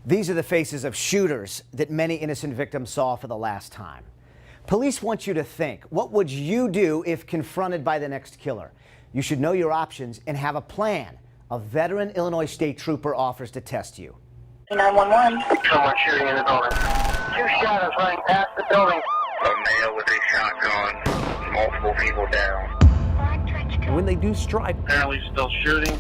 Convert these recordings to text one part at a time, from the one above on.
These are the faces of shooters that many innocent victims saw for the last time. Police want you to think, what would you do if confronted by the next killer? You should know your options and have a plan. A veteran Illinois State Trooper offers to test you. 911. Someone shooting in the building. 2 shadows running past the building. A male with a shotgun. Multiple people down. When they do strike, Apparently still shooting.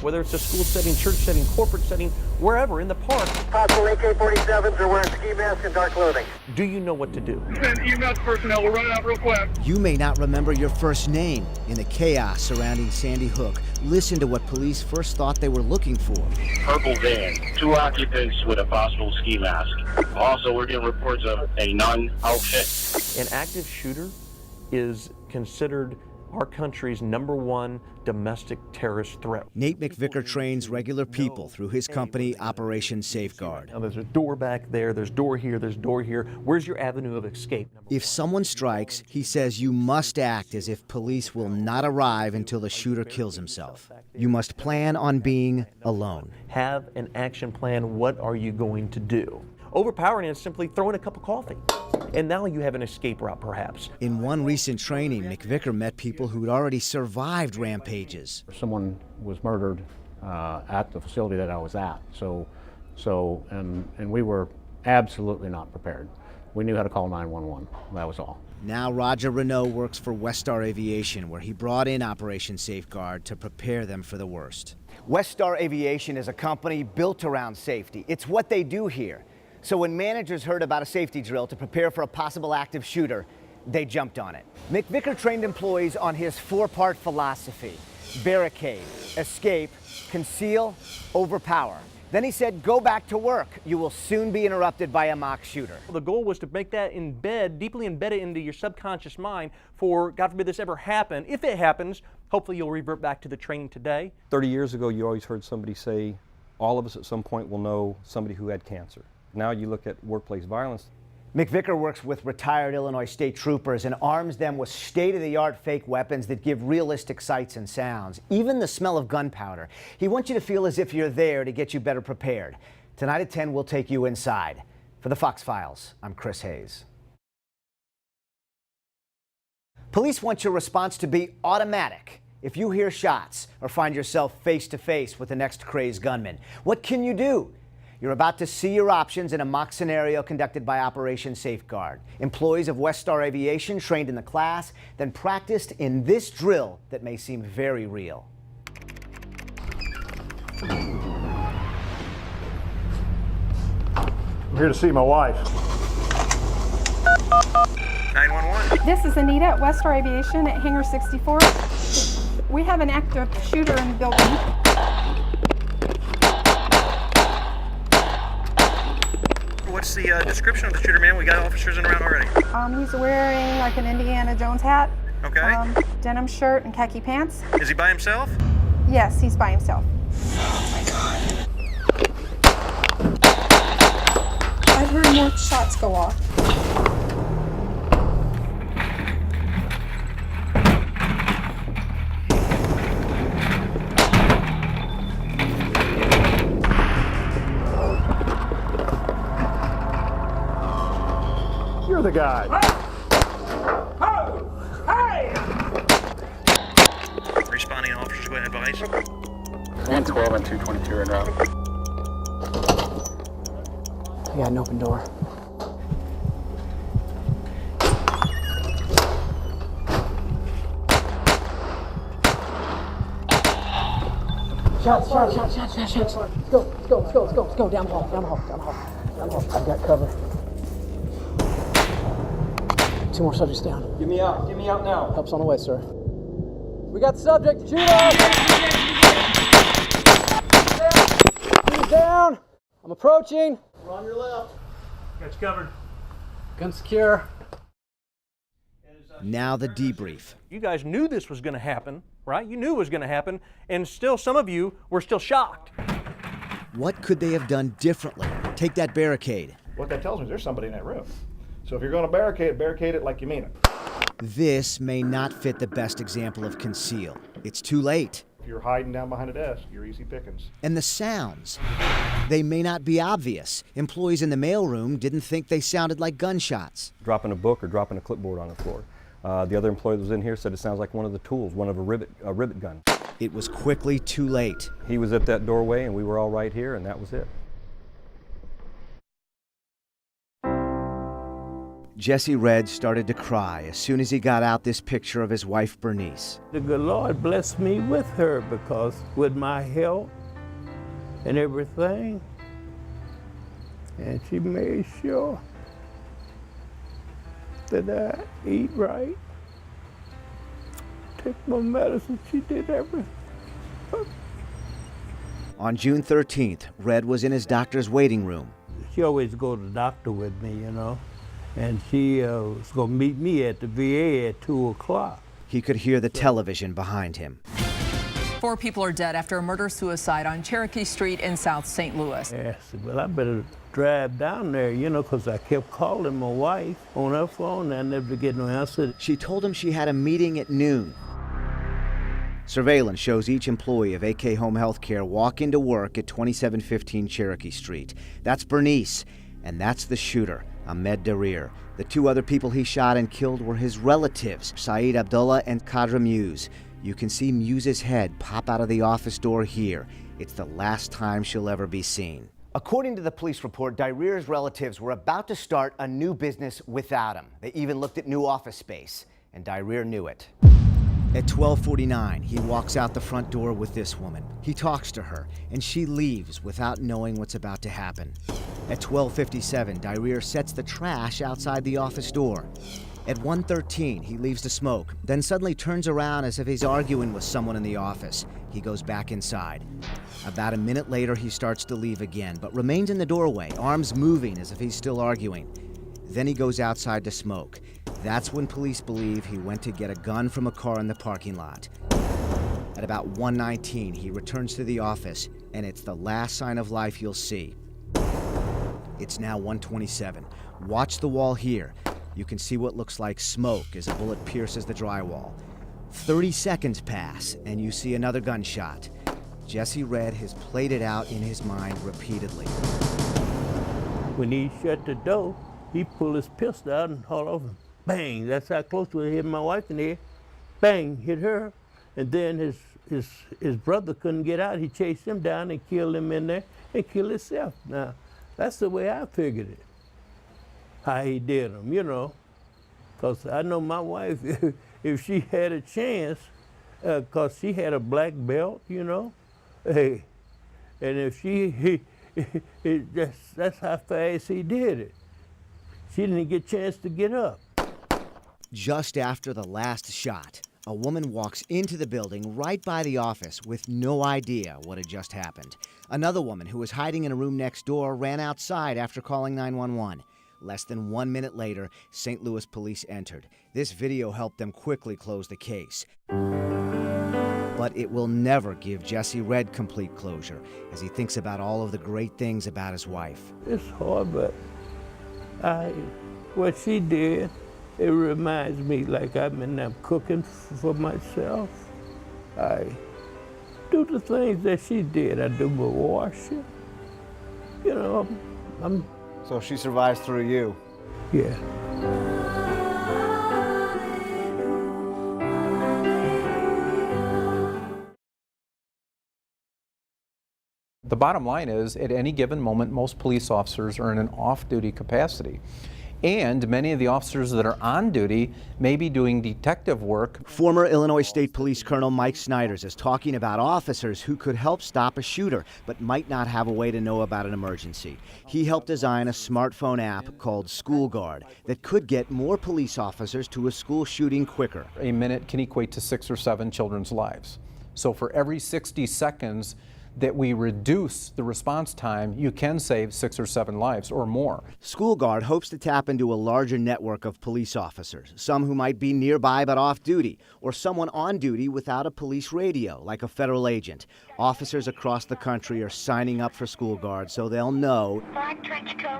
whether it's a school setting, church setting, corporate setting, wherever in the park, Possible AK-47s are wearing ski masks and dark clothing. do you know what to do? EMS personnel will run out real quick. You may not remember your first name. In the chaos surrounding Sandy Hook, listen to what police first thought they were looking for. Purple van, 2 occupants with a possible ski mask. Also, we're getting reports of a nun outfit. An active shooter is considered our country's #1 domestic terrorist threat. Nate McVicker trains regular people through his company, Operation Safeguard. Now, there's a door back there, there's door here, there's door here. Where's your avenue of escape? If someone strikes, he says you must act as if police will not arrive until the shooter kills himself. You must plan on being alone. Have an action plan. What are you going to do? Overpowering is simply throwing a cup of coffee. And now you have an escape route, perhaps. In one recent training, McVicker met people who'd already survived rampages. Someone was murdered at the facility that I was at. And we were absolutely not prepared. We knew how to call 911. That was all. Now Roger Renault works for Westar Aviation, where he brought in Operation Safeguard to prepare them for the worst. Westar Aviation is a company built around safety. It's what they do here. So when managers heard about a safety drill to prepare for a possible active shooter, they jumped on it. McVicker trained employees on his 4-part philosophy: barricade, escape, conceal, overpower. Then he said, go back to work. You will soon be interrupted by a mock shooter. The goal was to make that deeply embedded into your subconscious mind for, God forbid this ever happen. If it happens, hopefully you'll revert back to the training today. 30 years ago, you always heard somebody say, all of us at some point will know somebody who had cancer. Now you look at workplace violence. McVicker works with retired Illinois State Troopers and arms them with state-of-the-art fake weapons that give realistic sights and sounds, even the smell of gunpowder. He wants you to feel as if you're there to get you better prepared. Tonight at 10, we'll take you inside. For the Fox Files, I'm Chris Hayes. Police want your response to be automatic. If you hear shots or find yourself face-to-face with the next crazed gunman, what can you do? You're about to see your options in a mock scenario conducted by Operation Safeguard. Employees of Westar Aviation trained in the class, then practiced in this drill that may seem very real. I'm here to see my wife. 911. This is Anita at Westar Aviation at Hangar 64. We have an active shooter in the building. What's the description of the shooter, man? We got officers in around already. He's wearing like an Indiana Jones hat. Okay. Denim shirt and khaki pants. Is he by himself? Yes, he's by himself. I've heard more shots go off. You're the guy. Responding officers, go ahead, advise. And 12 and 222 are en route. I got an open door. Shots. Let's go. Down the hall. I've got cover. 2 more subjects down. Get me out now. Help's on the way, sir. We got the subject. Shoot up! He's down. I'm approaching. We're on your left. Got you covered. Gun secure. Now the debrief. You guys knew this was going to happen, right? You knew it was going to happen, and still some of you were still shocked. What could they have done differently? Take that barricade. What that tells me is there's somebody in that room. So if you're going to barricade it like you mean it. This may not fit the best example of conceal. It's too late. If you're hiding down behind a desk, you're easy pickings. And the sounds, they may not be obvious. Employees in the mailroom didn't think they sounded like gunshots. Dropping a book or dropping a clipboard on the floor. The other employee that was in here said it sounds like one of the tools, one of a rivet gun. It was quickly too late. He was at that doorway and we were all right here, and that was it. Jesse Red started to cry as soon as he got out this picture of his wife, Bernice. The good Lord blessed me with her, because with my health and everything, and she made sure that I eat right, take my medicine, she did everything. On June 13th, Red was in his doctor's waiting room. She always go to the doctor with me, you know, and she was gonna meet me at the VA at 2 o'clock. He could hear the television behind him. 4 people are dead after a murder-suicide on Cherokee Street in South St. Louis. I said, well, I better drive down there, you know, because I kept calling my wife on her phone and I never get no answer. She told him she had a meeting at noon. Surveillance shows each employee of AK Home Healthcare walk into work at 2715 Cherokee Street. That's Bernice, and that's the shooter, Ahmed Darir. The 2 other people he shot and killed were his relatives, Saeed Abdullah and Kadra Muse. You can see Muse's head pop out of the office door here. It's the last time she'll ever be seen. According to the police report, Darir's relatives were about to start a new business without him. They even looked at new office space, and Darir knew it. At 12:49, he walks out the front door with this woman. He talks to her, and she leaves without knowing what's about to happen. At 12:57, Darir sets the trash outside the office door. At 1:13, he leaves to smoke, then suddenly turns around as if he's arguing with someone in the office. He goes back inside. About a minute later, he starts to leave again, but remains in the doorway, arms moving as if he's still arguing. Then he goes outside to smoke. That's when police believe he went to get a gun from a car in the parking lot. At about 1:19, he returns to the office, and it's the last sign of life you'll see. It's now 1:27. Watch the wall here. You can see what looks like smoke as a bullet pierces the drywall. 30 seconds pass, and you see another gunshot. Jesse Red has played it out in his mind repeatedly. When he shut the door, he pulled his pistol out and hauled over. Bang! That's how close to it hit my wife in the head. Bang! Hit her. And then his brother couldn't get out. He chased him down and killed him in there and killed himself. Now, that's the way I figured it, how he did him, you know. Because I know my wife, if she had a chance, because she had a black belt, you know, hey, and if that's how fast he did it. She didn't get a chance to get up. Just after the last shot, a woman walks into the building right by the office with no idea what had just happened. Another woman who was hiding in a room next door ran outside after calling 911. Less than 1 minute later, St. Louis police entered. This video helped them quickly close the case. But it will never give Jesse Red complete closure as he thinks about all of the great things about his wife. It's hard, but what she did, it reminds me like I'm cooking for myself. I do the things that she did. I do my washing. You know, I'm So she survives through you. yeah. The bottom line is, at any given moment, most police officers are in an off-duty capacity. And many of the officers that are on duty may be doing detective work. Former Illinois State Police Colonel Mike Snyders is talking about officers who could help stop a shooter, but might not have a way to know about an emergency. He helped design a smartphone app called School Guard that could get more police officers to a school shooting quicker. A minute can equate to 6 or 7 children's lives. So for every 60 seconds that we reduce the response time, you can save 6 or 7 lives or more. School Guard hopes to tap into a larger network of police officers, some who might be nearby but off duty, or someone on duty without a police radio, like a federal agent. Officers across the country are signing up for School Guard so they'll know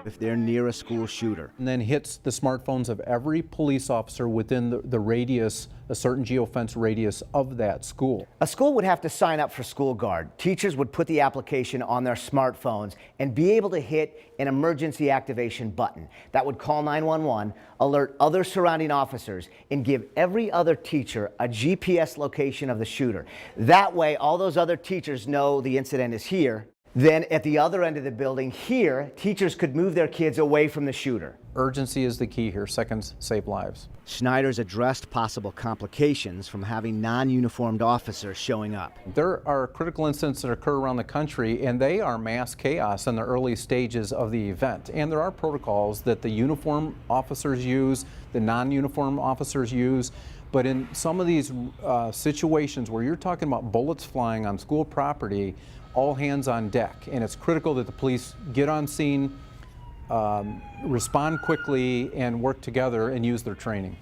if they're near a school shooter. And then hits the smartphones of every police officer within the radius a certain geofence radius of that school. A school would have to sign up for School Guard. Teachers would put the application on their smartphones and be able to hit an emergency activation button that would call 911, alert other surrounding officers, and give every other teacher a GPS location of the shooter. That way, all those other teachers know the incident is here. Then at the other end of the building here, teachers could move their kids away from the shooter. Urgency is the key here. Seconds save lives. Schneider's addressed possible complications from having non-uniformed officers showing up. There are critical incidents that occur around the country, and they are mass chaos in the early stages of the event. And there are protocols that the uniform officers use, the non-uniform officers use. But in some of these situations where you're talking about bullets flying on school property, all hands on deck, and it's critical that the police get on scene, respond quickly, and work together and use their training.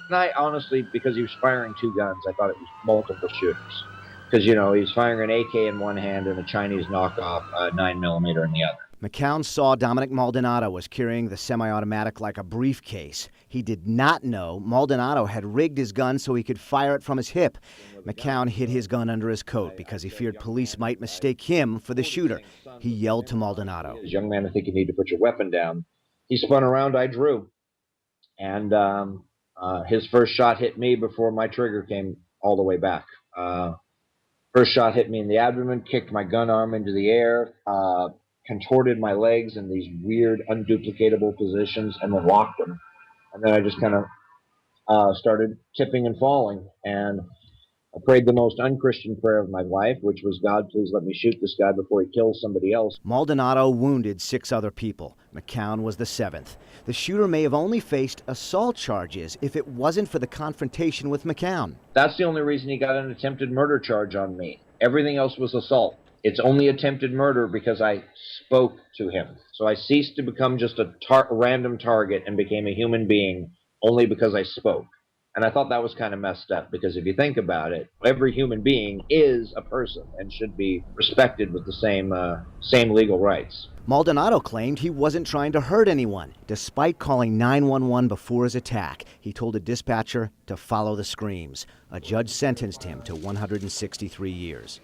And I honestly, because he was firing two guns, I thought it was multiple shooters. Because, you know, he's firing an AK in one hand and a Chinese knockoff 9mm in the other. McCown saw Dominic Maldonado was carrying the semi-automatic like a briefcase. He did not know Maldonado had rigged his gun so he could fire it from his hip. McCown hid his gun under his coat because he feared police might mistake him for the shooter. He yelled to Maldonado. Young man, I think you need to put your weapon down. He spun around, I drew. And his first shot hit me before my trigger came all the way back. First shot hit me in the abdomen, kicked my gun arm into the air, contorted my legs in these weird, unduplicatable positions, and then locked them. And then I just kind of started tipping and falling. And I prayed the most unchristian prayer of my life, which was, God, please let me shoot this guy before he kills somebody else. Maldonado wounded 6 other people. McCown was the 7th. The shooter may have only faced assault charges if it wasn't for the confrontation with McCown. That's the only reason he got an attempted murder charge on me. Everything else was assault. It's only attempted murder because I spoke to him. So I ceased to become just a random target and became a human being only because I spoke. And I thought that was kind of messed up, because if you think about it, every human being is a person and should be respected with the same legal rights. Maldonado claimed he wasn't trying to hurt anyone. Despite calling 911 before his attack, he told a dispatcher to follow the screams. A judge sentenced him to 163 years.